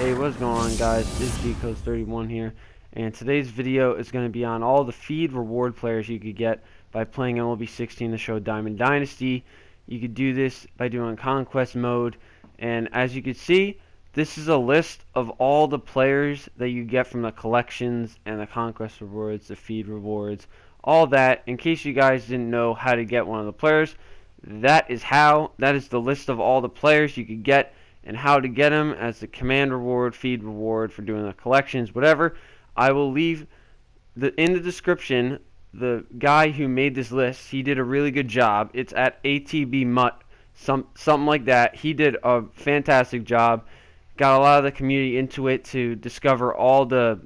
Hey, what's going on, guys? This is GCodes31 here, and today's video is going to be on all the feed reward players you could get by playing MLB 16 to show Diamond Dynasty. You could do this by doing Conquest mode, and as you can see, this is a list of all the players that you get from the collections and the Conquest rewards, the feed rewards, all that. In case you guys didn't know how to get one of the players, that is the list of all the players you could get and how to get them as the command reward, feed reward for doing the collections, whatever. I will leave in the description the guy who made this list. He did a really good job. It's at ATB Mutt, something like that. He did a fantastic job. Got a lot of the community into it to discover all the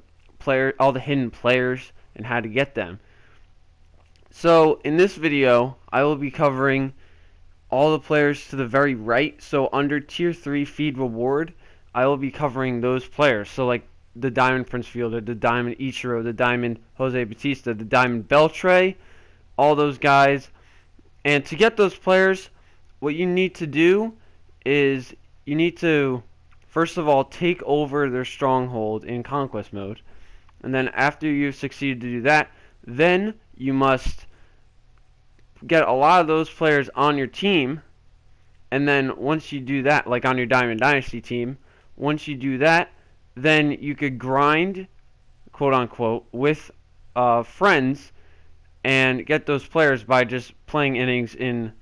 hidden players and how to get them. So in this video, I will be covering all the players to the very right. So under tier 3 feed reward, I will be covering those players. So like the Diamond Prince Fielder, the Diamond Ichiro, the Diamond Jose Bautista, the Diamond Beltre, all those guys. And to get those players, what you need to do is you need to first of all take over their stronghold in Conquest mode. And then after you've succeeded to do that, then you must get a lot of those players on your team, and then once you do that, like on your Diamond Dynasty team, once you do that, then you could grind, quote unquote, with friends and get those players by just playing innings in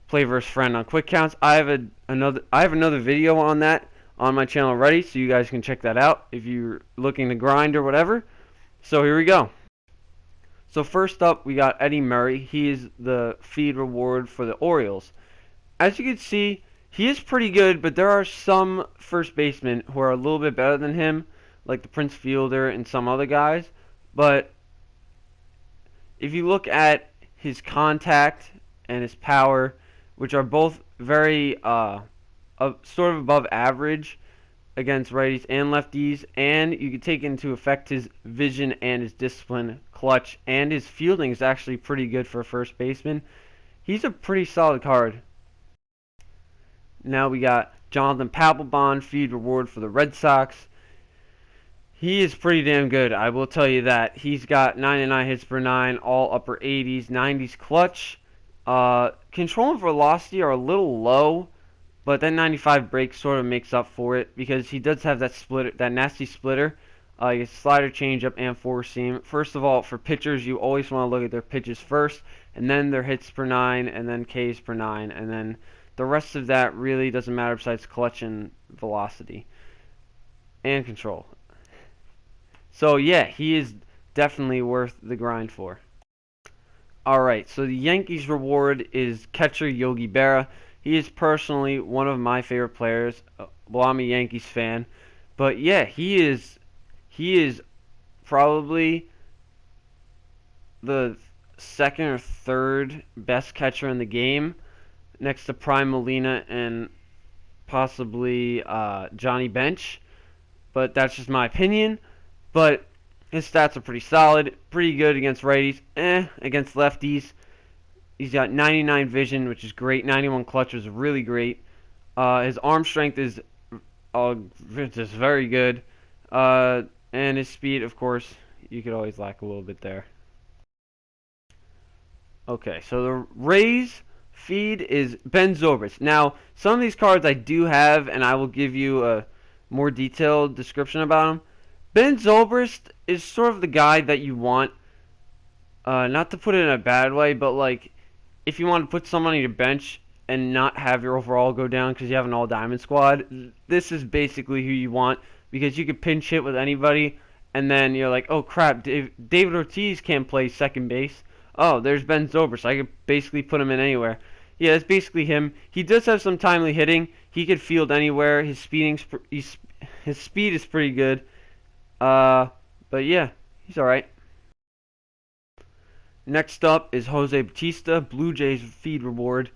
play versus friend on quick counts. I have another video on that on my channel already, so you guys can check that out if you're looking to grind or whatever. So here we go. So first up, we got Eddie Murray. He is the feed reward for the Orioles. As you can see, he is pretty good, but there are some first basemen who are a little bit better than him, like the Prince Fielder and some other guys. But if you look at his contact and his power, which are both very sort of above average against righties and lefties, and you can take into effect his vision and his discipline, clutch, and his fielding is actually pretty good for a first baseman. He's a pretty solid card. Now we got Jonathan Papelbon, feed reward for the Red Sox. He is pretty damn good, I will tell you that. He's got 99 hits per 9, all upper 80s, 90s clutch. Control and velocity are a little low, but that 95 break sort of makes up for it because he does have that splitter, that nasty splitter. He has slider, changeup, and four seam. First of all, for pitchers, you always want to look at their pitches first, and then their hits per 9, and then Ks per 9, and then the rest of that really doesn't matter besides clutch and velocity and control. So yeah, he is definitely worth the grind for. Alright, so the Yankees reward is catcher Yogi Berra. He is personally one of my favorite players. Well, I'm a Yankees fan, but yeah, he is probably the second or third best catcher in the game, next to Prime Molina and possibly Johnny Bench. But that's just my opinion. But his stats are pretty solid, pretty good against righties, against lefties. He's got 99 vision, which is great. 91 clutch is really great. His arm strength is just very good. And his speed, of course, you could always lack a little bit there. Okay, so the Rays feed is Ben Zobrist. Now, some of these cards I do have, and I will give you a more detailed description about him. Ben Zobrist is sort of the guy that you want, not to put it in a bad way, but like, if you want to put someone on your bench and not have your overall go down because you have an all-diamond squad, this is basically who you want, because you could pinch hit with anybody, and then you're like, oh crap, David Ortiz can't play second base. Oh, there's Ben Zobrist. I could basically put him in anywhere. Yeah, that's basically him. He does have some timely hitting. He could field anywhere. His speed is pretty good. But yeah, he's alright. Next up is Jose Bautista, Blue Jays feed reward.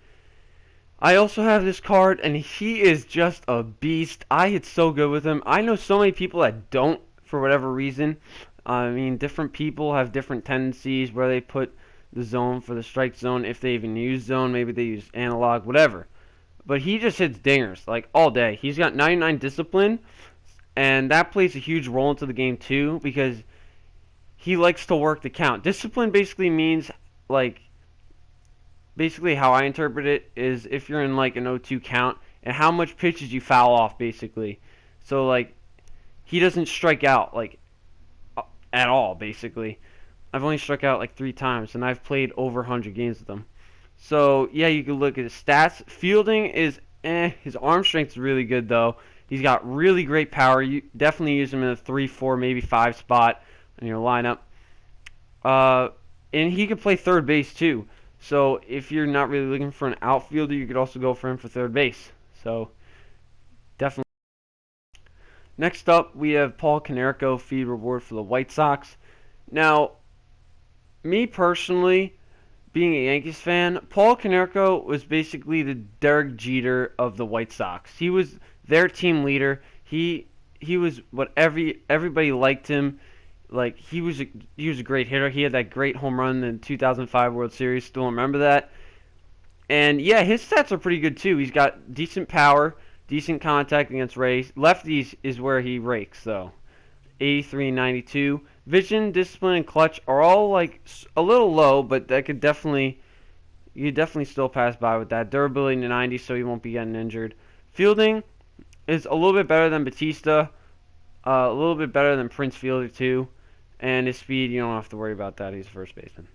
I also have this card, and he is just a beast. I hit so good with him. I know so many people that don't, for whatever reason. I mean, different people have different tendencies where they put the zone for the strike zone, if they even use zone. Maybe they use analog, whatever. But he just hits dingers, like, all day. He's got 99 discipline, and that plays a huge role into the game too, because he likes to work the count. Discipline basically means, like, basically how I interpret it is if you're in like an 0-2 count and how much pitches you foul off, basically. So like he doesn't strike out like at all, basically. I've only struck out like 3 times, and I've played over 100 games with him. So yeah, you can look at his stats. Fielding is his arm strength is really good though. He's got really great power. You definitely use him in a 3, 4, maybe 5 spot in your lineup. And he could play third base too. So if you're not really looking for an outfielder, you could also go for him for third base. So definitely. Next up, we have Paul Konerko, feed reward for the White Sox. Now, me personally, being a Yankees fan, Paul Konerko was basically the Derek Jeter of the White Sox. He was their team leader. He was what everybody liked him. Like he was a great hitter. He had that great home run in the 2005 World Series. Still remember that. And yeah, his stats are pretty good too. He's got decent power, decent contact against Rays. Lefties is where he rakes though. 83, 92. Vision, discipline, and clutch are all like a little low, but that could definitely you definitely still pass by with that. Durability to 90, so he won't be getting injured. Fielding is a little bit better than Bautista, a little bit better than Prince Fielder too, and his speed you don't have to worry about that. He's a first baseman.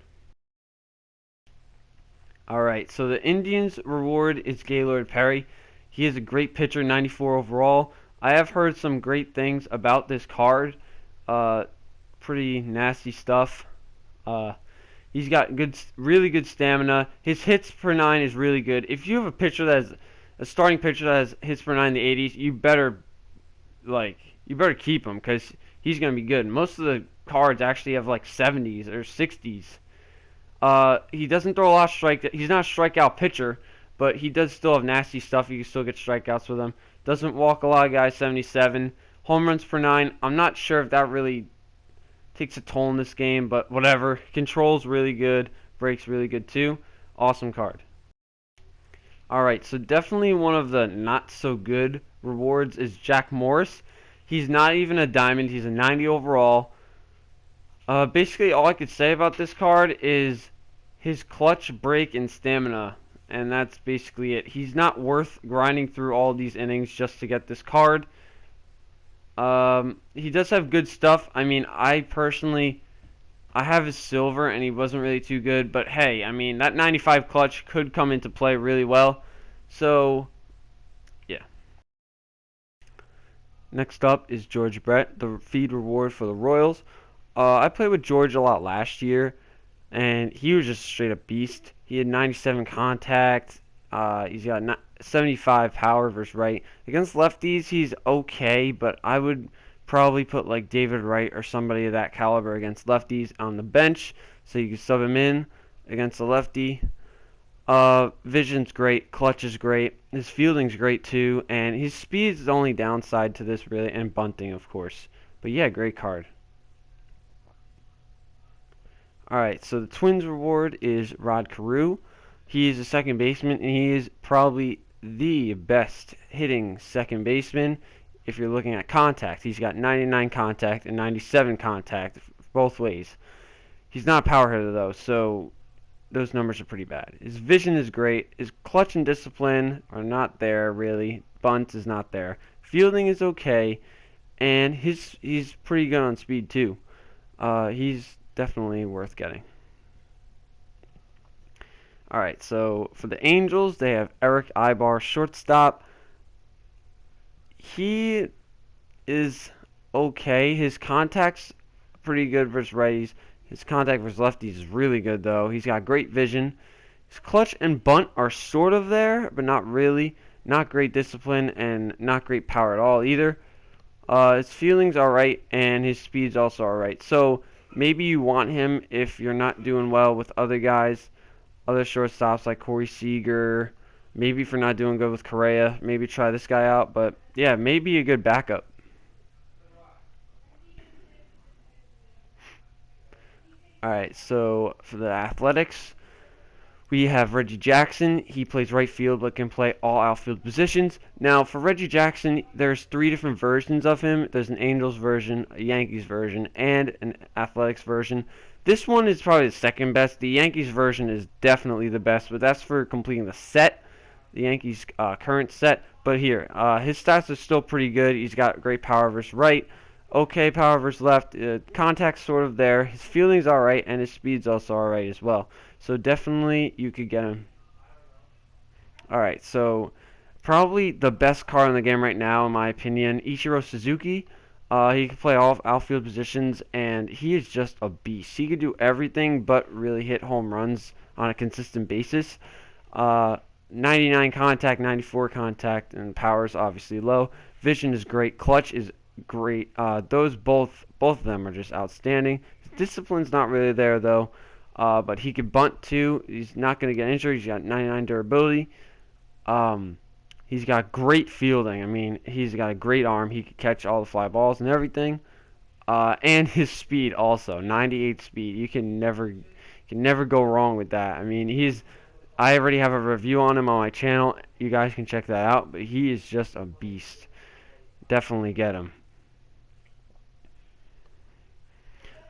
All right, so the Indians' reward is Gaylord Perry. He is a great pitcher, 94 overall. I have heard some great things about this card. Pretty nasty stuff. He's got really good stamina. His hits per 9 is really good. If you have a pitcher that has a starting pitcher that has hits per 9 in the 80s, you better keep him because he's gonna be good. Most of the cards actually have like 70s or 60s. He doesn't throw a lot of strikeouts. He's not a strikeout pitcher, but he does still have nasty stuff. You can still get strikeouts with him. Doesn't walk a lot of guys, 77. Home runs per 9. I'm not sure if that really takes a toll in this game, but whatever. Control's really good. Breaks really good too. Awesome card. Alright, so definitely one of the not so good rewards is Jack Morris. He's not even a diamond. He's a 90 overall. Basically, all I could say about this card is his clutch, break, and stamina, and that's basically it. He's not worth grinding through all these innings just to get this card. He does have good stuff. I mean, I have his silver, and he wasn't really too good, but hey, I mean, that 95 clutch could come into play really well. So, yeah. Next up is George Brett, the feed reward for the Royals. I played with George a lot last year, and he was just a straight up beast. He had 97 contact. He's got 75 power versus right. Against lefties, he's okay, but I would probably put like David Wright or somebody of that caliber against lefties on the bench, so you can sub him in against a lefty. Vision's great, clutch is great, his fielding's great too, and his speed is the only downside to this really, and bunting of course. But yeah, great card. Alright, so the Twins reward is Rod Carew. He is a second baseman, and he is probably the best hitting second baseman if you're looking at contact. He's got 99 contact and 97 contact both ways. He's not a power hitter though, so those numbers are pretty bad. His vision is great. His clutch and discipline are not there really. Bunt is not there. Fielding is okay, and he's pretty good on speed too. He's definitely worth getting. Alright, so for the Angels, they have Eric Aybar, shortstop. He is okay. His contact's pretty good versus righties. His contact versus lefties is really good, though. He's got great vision. His clutch and bunt are sort of there, but not really. Not great discipline and not great power at all either. His fielding's alright, and his speed's also alright. So maybe you want him if you're not doing well with other guys, other shortstops like Corey Seager. Maybe if you're not doing good with Correa, maybe try this guy out. But yeah, maybe a good backup. Alright, so for the Athletics, We have Reggie Jackson. He plays right field but can play all outfield positions. Now, for Reggie Jackson, there's 3 different versions of him. There's an Angels version, a Yankees version, and an Athletics version. This one is probably the second best. The Yankees version is definitely the best, but that's for completing the set, the Yankees current set. But here, his stats are still pretty good. He's got great power versus right, okay power versus left, contact's sort of there. His fielding's alright, and his speed's also alright as well. So definitely you could get him. Alright, so probably the best card in the game right now, in my opinion, Ichiro Suzuki. He can play all outfield positions, and he is just a beast. He could do everything but really hit home runs on a consistent basis. 99 contact, 94 contact, and power is obviously low. Vision is great. Clutch is great. Those both of them are just outstanding. His discipline's not really there though. But he can bunt too. He's not going to get injured. He's got 99 durability. He's got great fielding. I mean, he's got a great arm. He can catch all the fly balls and everything. And his speed also, 98 speed. You can never go wrong with that. I mean, I already have a review on him on my channel. You guys can check that out. But he is just a beast. Definitely get him.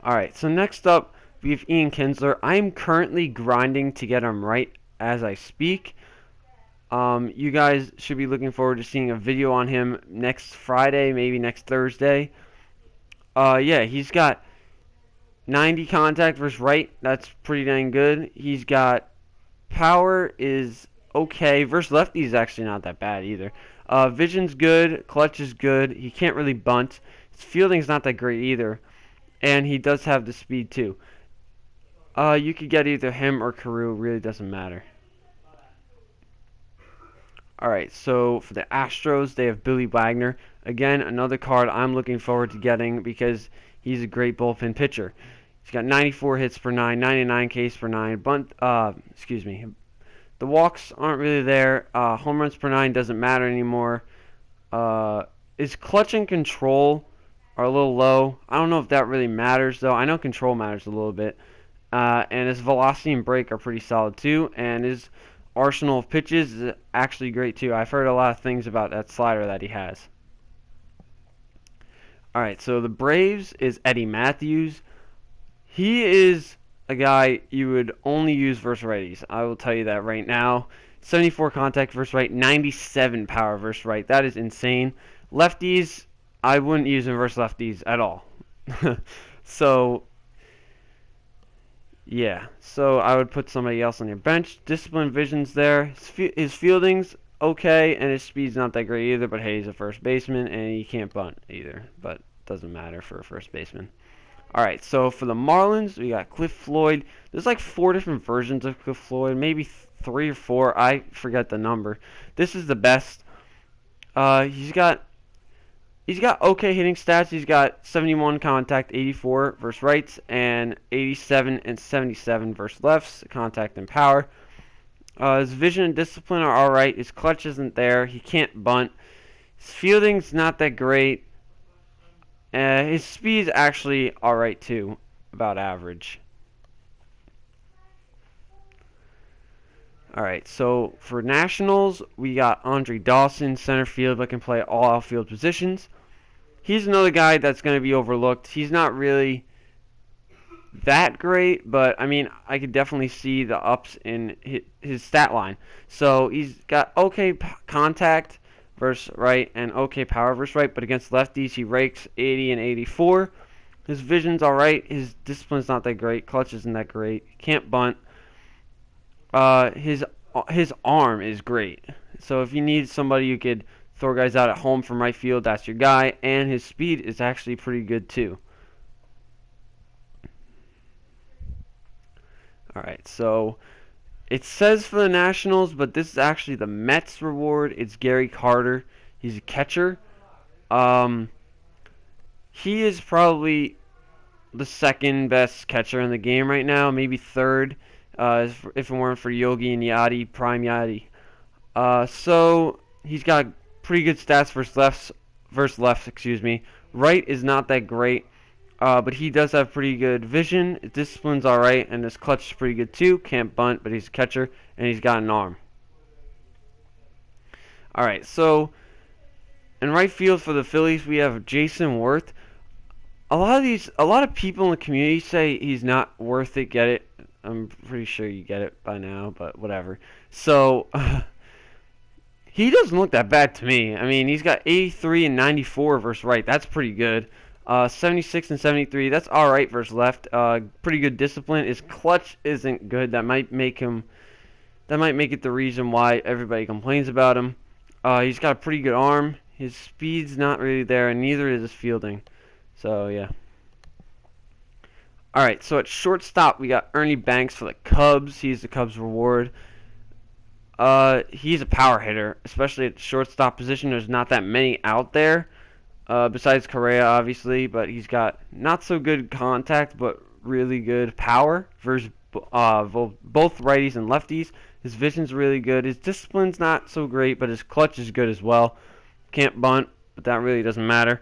Alright, so next up, we have Ian Kinsler. I am currently grinding to get him right as I speak. You guys should be looking forward to seeing a video on him next Friday, maybe next Thursday. Yeah, he's got 90 contact versus right. That's pretty dang good. He's got power is okay. Versus lefty is actually not that bad either. Vision's good. Clutch is good. He can't really bunt. His fielding's not that great either. And he does have the speed too. You could get either him or Carew. Really doesn't matter. Alright, so for the Astros, they have Billy Wagner. Again, another card I'm looking forward to getting because he's a great bullpen pitcher. He's got 94 hits per 9, 99 Ks per 9. The walks aren't really there. Home runs per 9 doesn't matter anymore. His clutch and control are a little low. I don't know if that really matters, though. I know control matters a little bit. And his velocity and break are pretty solid, too. And his arsenal of pitches is actually great, too. I've heard a lot of things about that slider that he has. Alright, so the Braves is Eddie Matthews. He is a guy you would only use versus righties. I will tell you that right now. 74 contact versus right, 97 power versus right. That is insane. Lefties, I wouldn't use him versus lefties at all. So, yeah. So I would put somebody else on your bench. Discipline, vision's there. His fielding's okay, and his speed's not that great either. But hey, he's a first baseman, and he can't bunt either. But doesn't matter for a first baseman. Alright, so for the Marlins, we got Cliff Floyd. There's like 4 different versions of Cliff Floyd, maybe 3 or 4. I forget the number. This is the best. He's got okay hitting stats. He's got 71 contact, 84 versus rights, and 87 and 77 versus lefts, contact and power. His vision and discipline are alright. His clutch isn't there. He can't bunt. His fielding's not that great. His speed's actually alright too, about average. Alright, so for Nationals, we got Andre Dawson, center field, that can play all outfield positions. He's another guy that's going to be overlooked. He's not really that great, but I mean, I could definitely see the ups in his stat line. So he's got okay contact versus right and okay power versus right, but against lefties he rakes 80 and 84. His vision's alright. His discipline's not that great. Clutch isn't that great. Can't bunt. His arm is great. So if you need somebody you could throw guys out at home from right field, that's your guy. And his speed is actually pretty good too. Alright, so it says for the Nationals, but this is actually the Mets reward. It's Gary Carter. He's a catcher. He is probably the second best catcher in the game right now, maybe third, if it weren't for Yogi and Yachty, Prime Yachty. So he's got pretty good stats versus left. Right is not that great. But he does have pretty good vision. His discipline's alright, and his clutch is pretty good too. Can't bunt, but he's a catcher, and he's got an arm. Alright, so in right field for the Phillies, we have Jason Werth. A lot of people in the community say he's not worth it. Get it? I'm pretty sure you get it by now, but whatever. So he doesn't look that bad to me. I mean, he's got 83 and 94 versus right. That's pretty good. 76 and 73. That's all right versus left. Pretty good discipline. His clutch isn't good. That might make it the reason why everybody complains about him. He's got a pretty good arm. His speed's not really there, and neither is his fielding. So yeah. All right. So at shortstop, we got Ernie Banks for the Cubs. He's the Cubs reward. He's a power hitter, especially at the shortstop position. There's not that many out there, besides Carew, obviously, but he's got not so good contact, but really good power versus both righties and lefties. His vision's really good. His discipline's not so great, but his clutch is good as well. Can't bunt, but that really doesn't matter.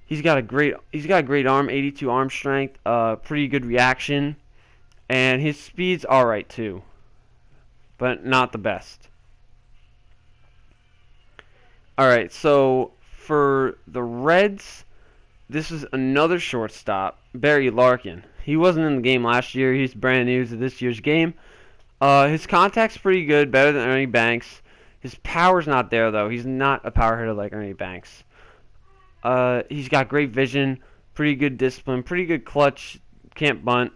He's got a great arm, 82 arm strength, pretty good reaction, and his speed's all right too, but not the best. All right, so for the Reds, this is another shortstop, Barry Larkin. He wasn't in the game last year. He's brand new to this year's game. His contact's pretty good, better than Ernie Banks. His power's not there, though. He's not a power hitter like Ernie Banks. He's got great vision, pretty good discipline, pretty good clutch, can't bunt.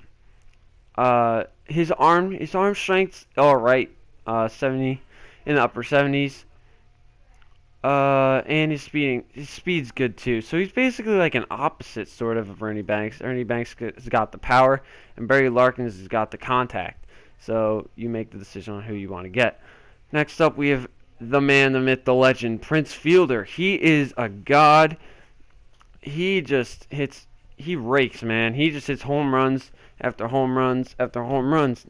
His arm strength's all right, 70 in the upper 70s. And his speed's good too. So he's basically like an opposite sort of Ernie Banks. Ernie Banks has got the power, and Barry Larkin has got the contact. So you make the decision on who you want to get. Next up, we have the man, the myth, the legend, Prince Fielder. He is a god. He rakes, man. He just hits home runs after home runs after home runs.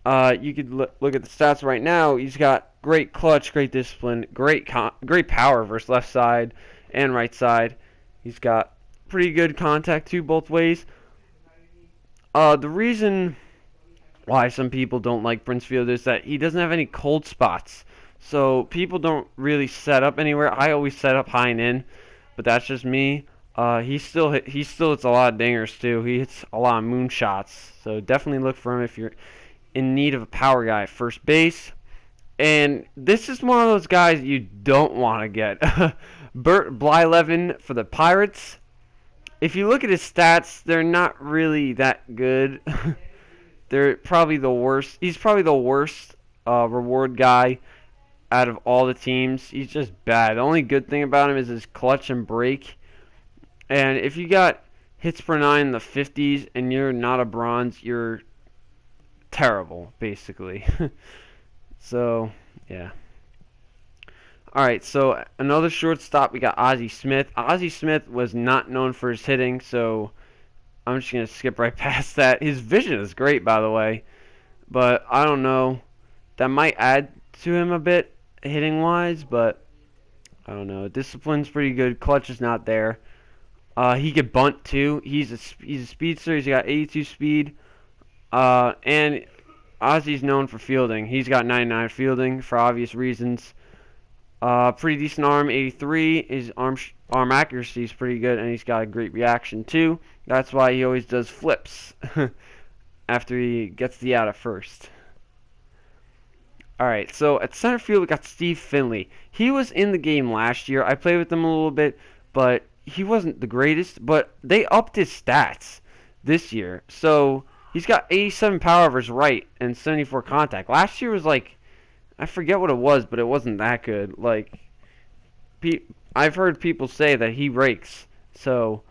You could look at the stats right now. He's got great clutch, great discipline, great power versus left side and right side. He's got pretty good contact too, both ways. The reason why some people don't like Prince Fielder is that he doesn't have any cold spots. So people don't really set up anywhere. I always set up high and in, but that's just me. He still hits a lot of dingers too. He hits a lot of moonshots. So definitely look for him if you're in need of a power guy at first base. And this is one of those guys you don't want to get. Bert Blyleven for the Pirates. If you look at his stats, they're not really that good. They're probably the worst. He's probably the worst reward guy out of all the teams. He's just bad. The only good thing about him is his clutch and break. And if you got hits per 9 in the 50s and you're not a bronze, you're terrible, basically. So, yeah. Alright, so another shortstop, we got Ozzie Smith. Ozzie Smith was not known for his hitting, so I'm just going to skip right past that. His vision is great, by the way, but I don't know. That might add to him a bit, hitting-wise, but I don't know. Discipline's pretty good. Clutch is not there. He could bunt, too. He's a speedster. He's got 82 speed. And Ozzie's known for fielding. He's got 99 fielding for obvious reasons. Pretty decent arm, 83. His arm accuracy is pretty good, and he's got a great reaction too. That's why he always does flips after he gets the out at first. Alright, so at center field we got Steve Finley. He was in the game last year. I played with him a little bit, but he wasn't the greatest. But they upped his stats this year. So he's got 87 power versus right and 74 contact. Last year was like, I forget what it was, but it wasn't that good. Like, I've heard people say that he rakes. So,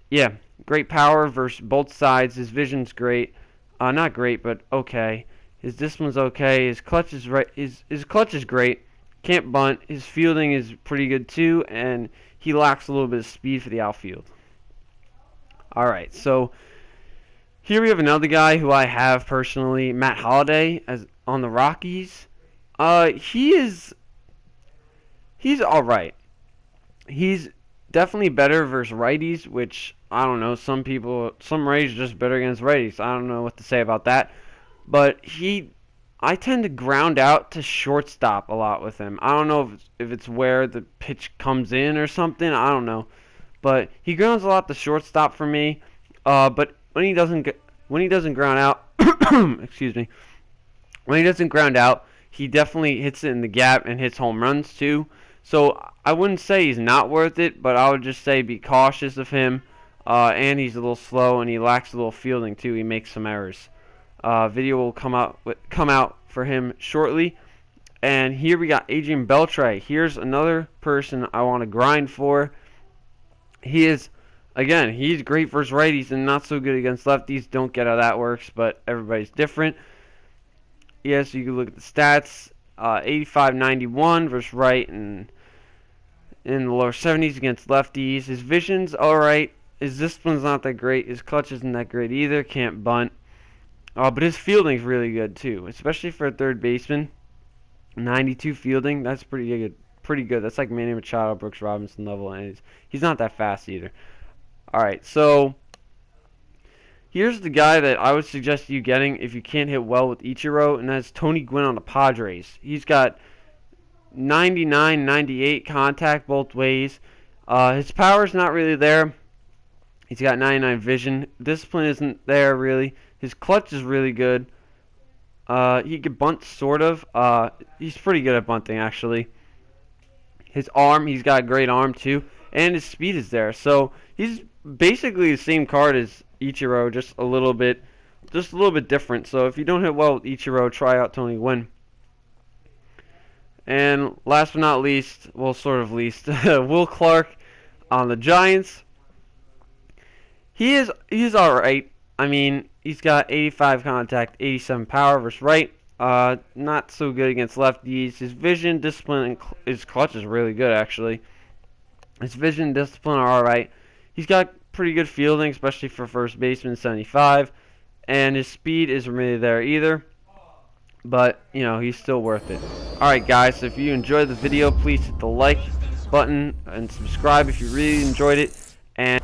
yeah, great power versus both sides. His vision's great. Not great, but okay. His discipline's okay. His clutch is right. His clutch is great. Can't bunt. His fielding is pretty good too, and he lacks a little bit of speed for the outfield. All right, so here we have another guy who I have personally, Matt Holliday, as on the Rockies. He's all right. He's definitely better versus righties, which I don't know. Some righties are just better against righties. I don't know what to say about that. But I tend to ground out to shortstop a lot with him. I don't know if it's where the pitch comes in or something. I don't know. But he grounds a lot to shortstop for me. But when he doesn't ground out, excuse me, when he doesn't ground out, he definitely hits it in the gap and hits home runs too. So I wouldn't say he's not worth it, but I would just say be cautious of him. And he's a little slow, and he lacks a little fielding too. He makes some errors. Video will come out for him shortly. And here we got Adrian Beltre. Here's another person I want to grind for. He's great versus righties and not so good against lefties. Don't get how that works, but everybody's different. Yes, you can look at the stats. 85-91 versus right, and in the lower 70s against lefties. His vision's alright. His discipline's not that great. His clutch isn't that great either. Can't bunt. But his fielding's really good too, especially for a third baseman. 92 fielding, that's pretty good. Pretty good. That's like Manny Machado, Brooks Robinson level, and he's not that fast either. All right, so here's the guy that I would suggest you getting if you can't hit well with Ichiro, and that's Tony Gwynn on the Padres. He's got 99, 98 contact both ways. His power's not really there. He's got 99 vision. Discipline isn't there really. His clutch is really good. He can bunt sort of. He's pretty good at bunting actually. His arm, he's got a great arm too, and his speed is there. So he's basically the same card as Ichiro, just a little bit different. So if you don't hit well with Ichiro, try out Tony Gwynn. And last but not least, well, sort of least, Will Clark on the Giants. He's all right. I mean, he's got 85 contact, 87 power versus right. Not so good against lefties. His vision, discipline, and his clutch is really good, actually. His vision, discipline are alright. He's got pretty good fielding, especially for first baseman, 75. And his speed isn't really there either. But, you know, he's still worth it. Alright, guys, so if you enjoyed the video, please hit the like button and subscribe if you really enjoyed it. And